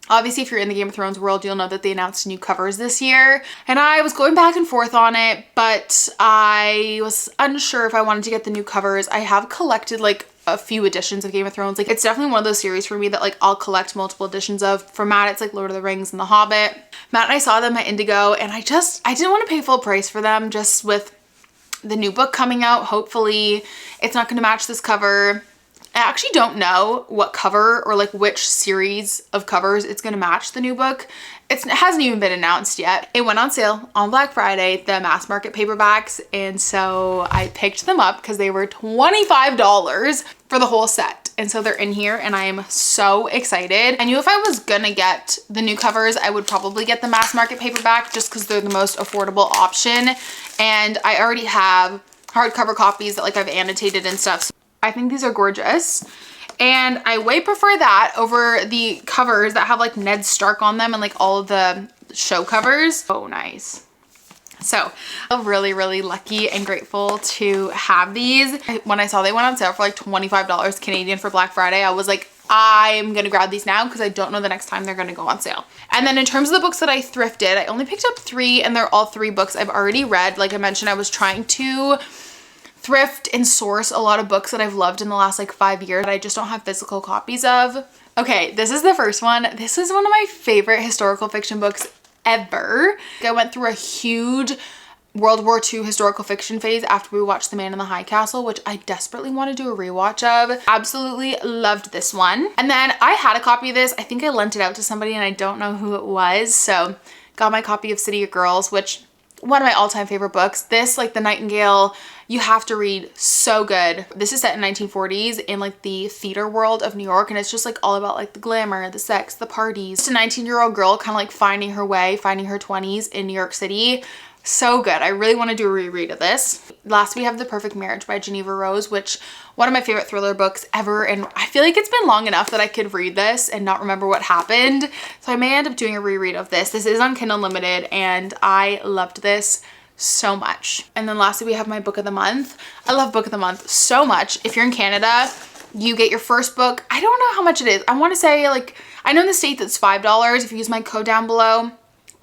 Obviously, if you're in the Game of Thrones world, you'll know that they announced new covers this year. And I was going back and forth on it, but I was unsure if I wanted to get the new covers. I have collected like a few editions of Game of Thrones. Like, it's definitely one of those series for me that like I'll collect multiple editions of. For Matt, it's like Lord of the Rings and The Hobbit. Matt and I saw them at Indigo, and I didn't want to pay full price for them, just with the new book coming out. Hopefully it's not going to match this cover. I actually don't know what cover or like which series of covers it's going to match the new book. It hasn't even been announced yet. It went on sale on Black Friday, the mass market paperbacks, and so I picked them up because they were $25 for the whole set. And so they're in here, and I am so excited. I knew if I was gonna get the new covers, I would probably get the mass market paperback just because they're the most affordable option. And I already have hardcover copies that like I've annotated and stuff. So I think these are gorgeous. And I way prefer that over the covers that have like Ned Stark on them and like all of the show covers. Oh, nice. So I'm really, really lucky and grateful to have these. When I saw they went on sale for like $25 Canadian for Black Friday, I was like, I'm gonna grab these now because I don't know the next time they're gonna go on sale. And then in terms of the books that I thrifted, I only picked up 3, and they're all 3 books I've already read. Like I mentioned, I was trying to thrift and source a lot of books that I've loved in the last like 5 years that I just don't have physical copies of. Okay, this is the first one. This is one of my favorite historical fiction books ever. I went through a huge World War II historical fiction phase after we watched The Man in the High Castle, which I desperately want to do a rewatch of. Absolutely loved this one. And then I had a copy of this. I think I lent it out to somebody and I don't know who it was. So got my copy of City of Girls, which one of my all-time favorite books. This, like The Nightingale, you have to read. So good. This is set in 1940s in like the theater world of New York, and it's just like all about like the glamour, the sex, the parties. Just a 19-year-old girl kind of like finding her way, finding her 20s in New York City. So good. I really want to do a reread of this. Last, we have The Perfect Marriage by Geneva Rose, which one of my favorite thriller books ever, and I feel like it's been long enough that I could read this and not remember what happened. So I may end up doing a reread of this. This is on Kindle Unlimited, and I loved this so much. And then lastly, we have my book of the month. I love book of the month so much. If you're in Canada, you get your first book. I don't know how much it is. I want to say like, I know in the States it's $5 if you use my code down below.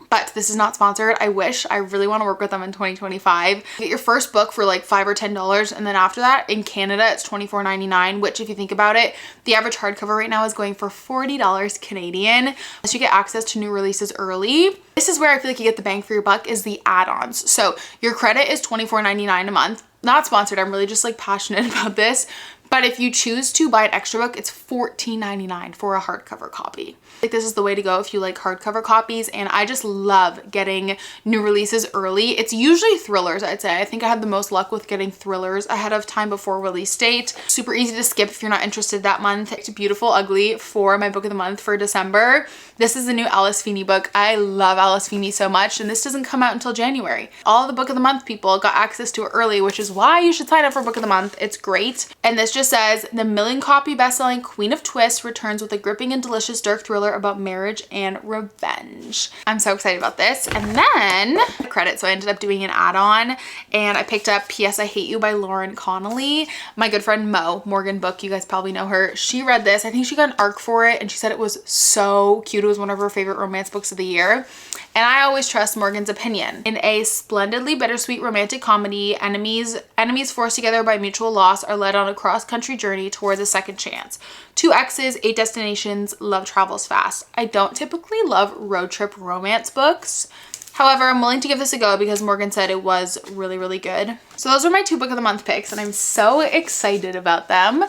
But this is not sponsored. I wish. I really want to work with them in 2025. Get your first book for like $5 or $10, and then after that in Canada it's $24.99, which if you think about it, the average hardcover right now is going for $40 Canadian. So you get access to new releases early. This is where I feel like you get the bang for your buck, is the add-ons. So your credit is $24.99 a month. Not sponsored. I'm really just like passionate about this. But if you choose to buy an extra book, it's $14.99 for a hardcover copy. Like, this is the way to go if you like hardcover copies, and I just love getting new releases early. It's usually thrillers, I'd say. I think I had the most luck with getting thrillers ahead of time before release date. Super easy to skip if you're not interested that month. It's Beautiful Ugly for my book of the month for December. This is the new Alice Feeney book. I love Alice Feeney so much, and this doesn't come out until January. All the book of the month people got access to it early, which is why you should sign up for book of the month. It's great. And this just says, the million-copy best-selling Queen of Twists returns with a gripping and delicious dark thriller about marriage and revenge. I'm so excited about this. And then credit, so I ended up doing an add-on, and I picked up P.S. I Hate You by Lauren Connolly. My good friend Mo, Morgan Book, you guys probably know her. She read this. I think she got an ARC for it, and she said it was so cute. It was one of her favorite romance books of the year. And I always trust Morgan's opinion. In a splendidly bittersweet romantic comedy, enemies forced together by mutual loss are led on a cross-country journey towards a second chance. 2 exes, 8 destinations, love travels fast. I don't typically love road trip romance books. However, I'm willing to give this a go because Morgan said it was really, really good. So those are my 2 book of the month picks, and I'm so excited about them.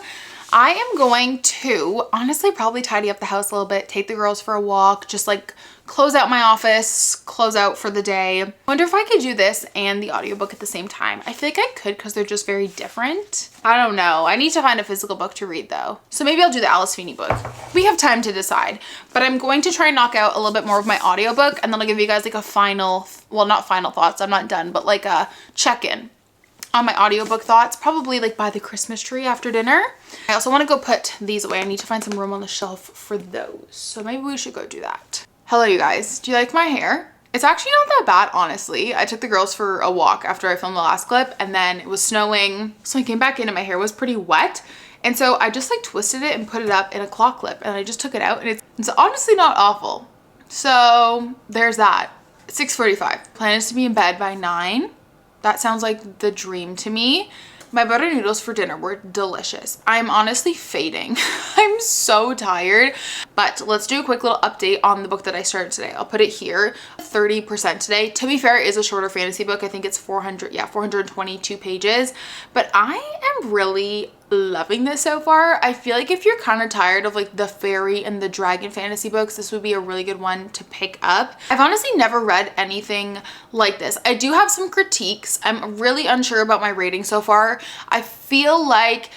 I am going to honestly probably tidy up the house a little bit, take the girls for a walk, just like close out my office, close out for the day. I wonder if I could do this and the audiobook at the same time. I feel like I could because they're just very different. I don't know. I need to find a physical book to read though. So maybe I'll do the Alice Feeney book. We have time to decide, but I'm going to try and knock out a little bit more of my audiobook, and then I'll give you guys like a final, well, not final thoughts, I'm not done, but like a check-in on my audiobook thoughts, probably like by the Christmas tree after dinner. I also want to go put these away. I need to find some room on the shelf for those. So maybe we should go do that. Hello, you guys. Do you like my hair? It's actually not that bad, honestly. I took the girls for a walk after I filmed the last clip, and then it was snowing. So I came back in and my hair was pretty wet. And so I just like twisted it and put it up in a claw clip, and I just took it out, and it's honestly not awful. So there's that. 6:45. Plan is to be in bed by 9. That sounds like the dream to me. My butter noodles for dinner were delicious. I'm honestly fading. I'm so tired, but let's do a quick little update on the book that I started today. I'll put it here, 30% today. To be fair, it is a shorter fantasy book. I think it's 422 pages, but I am really loving this so far. I feel like if you're kind of tired of like the fairy and the dragon fantasy books, this would be a really good one to pick up. I've honestly never read anything like this. I do have some critiques. I'm really unsure about my rating so far. I feel like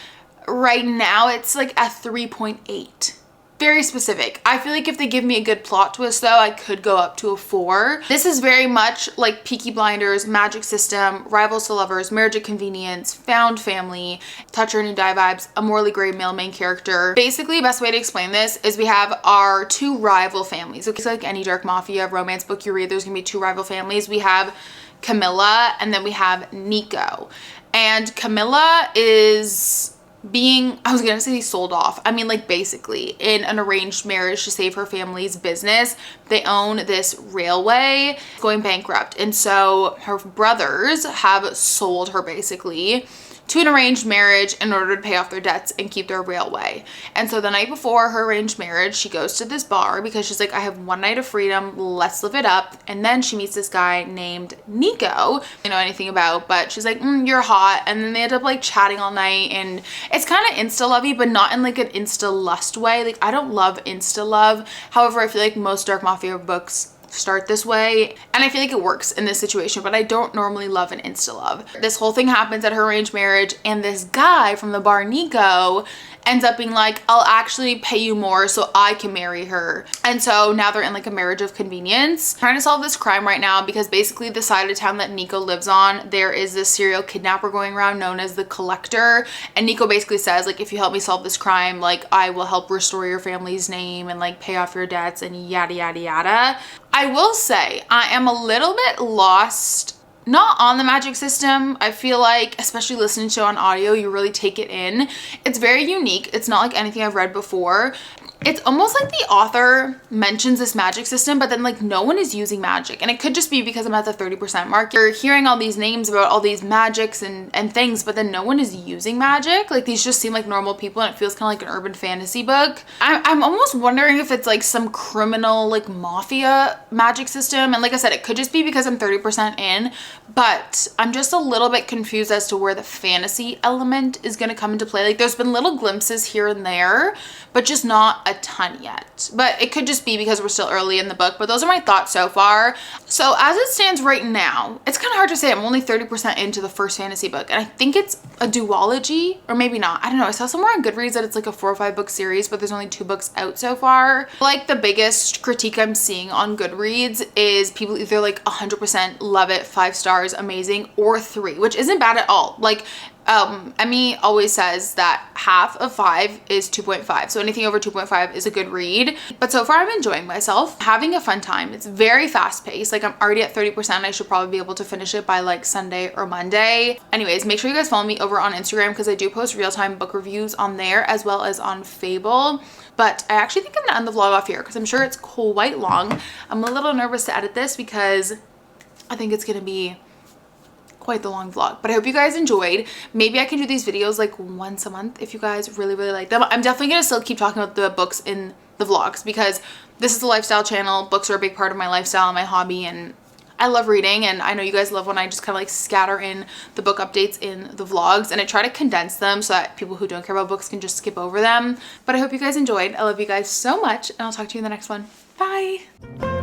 right now it's like a 3.8. Very specific. I feel like if they give me a good plot twist though, I could go up to a 4. This is very much like Peaky Blinders, Magic System, Rivals to Lovers, Marriage of Convenience, Found Family, Touch Her and You Die vibes, a morally gray male main character. Basically, best way to explain this is we have our 2 rival families. It's like any dark mafia romance book you read, there's gonna be 2 rival families. We have Camilla and then we have Nico. And Camilla is being, I was gonna say sold off. I mean, like basically in an arranged marriage to save her family's business. They own this railway going bankrupt. And so her brothers have sold her basically to an arranged marriage in order to pay off their debts and keep their railway. And so the night before her arranged marriage, she goes to this bar because she's like, I have one night of freedom, let's live it up. And then she meets this guy named Nico, you know anything about, but she's like, you're hot. And then they end up like chatting all night, and it's kind of insta-lovey, but not in like an insta-lust way. Like, I don't love insta-love. However, I feel like most dark mafia books start this way, and I feel like it works in this situation, but I don't normally love an insta love. This whole thing happens at her arranged marriage, and this guy from the bar, Nico, ends up being like, I'll actually pay you more so I can marry her. And so now they're in like a marriage of convenience, trying to solve this crime right now, because basically the side of town that Nico lives on, there is this serial kidnapper going around known as the Collector. And Nico basically says, like, if you help me solve this crime, like, I will help restore your family's name and like pay off your debts and yada yada yada. I will say I am a little bit lost, not on the magic system. I feel like, especially listening to it on audio, you really take it in. It's very unique. It's not like anything I've read before. It's almost like the author mentions this magic system, but then like no one is using magic. And it could just be because I'm at the 30% mark. You're hearing all these names about all these magics and things, but then no one is using magic. Like these just seem like normal people and it feels kind of like an urban fantasy book. I'm almost wondering if it's like some criminal like mafia magic system. And like I said, it could just be because I'm 30% in, but I'm just a little bit confused as to where the fantasy element is going to come into play. Like there's been little glimpses here and there, but just not a ton yet. But it could just be because we're still early in the book, but those are my thoughts so far. So as it stands right now, it's kind of hard to say. I'm only 30% into the first fantasy book, and I think it's a duology, or maybe not. I don't know. I saw somewhere on Goodreads that it's like a 4 or 5 book series, but there's only 2 books out so far. Like the biggest critique I'm seeing on Goodreads is people either like 100% love it, 5 stars, amazing, or 3, which isn't bad at all. Like Emmy always says that half of 5 is 2.5. So anything over 2.5 is a good read. But so far I'm enjoying myself, having a fun time. It's very fast paced. Like I'm already at 30%. I should probably be able to finish it by like Sunday or Monday. Anyways, make sure you guys follow me over on Instagram because I do post real-time book reviews on there as well as on Fable. But I actually think I'm gonna end the vlog off here because I'm sure it's quite long. I'm a little nervous to edit this because I think it's gonna be quite the long vlog, but I hope you guys enjoyed. Maybe I can do these videos like once a month if you guys really like them. I'm definitely gonna still keep talking about the books in the vlogs because this is a lifestyle channel. Books are a big part of my lifestyle, my hobby, and I love reading, and I know you guys love when I just kind of like scatter in the book updates in the vlogs, and I try to condense them so that people who don't care about books can just skip over them. But I hope you guys enjoyed. I love you guys so much, and I'll talk to you in the next one. Bye.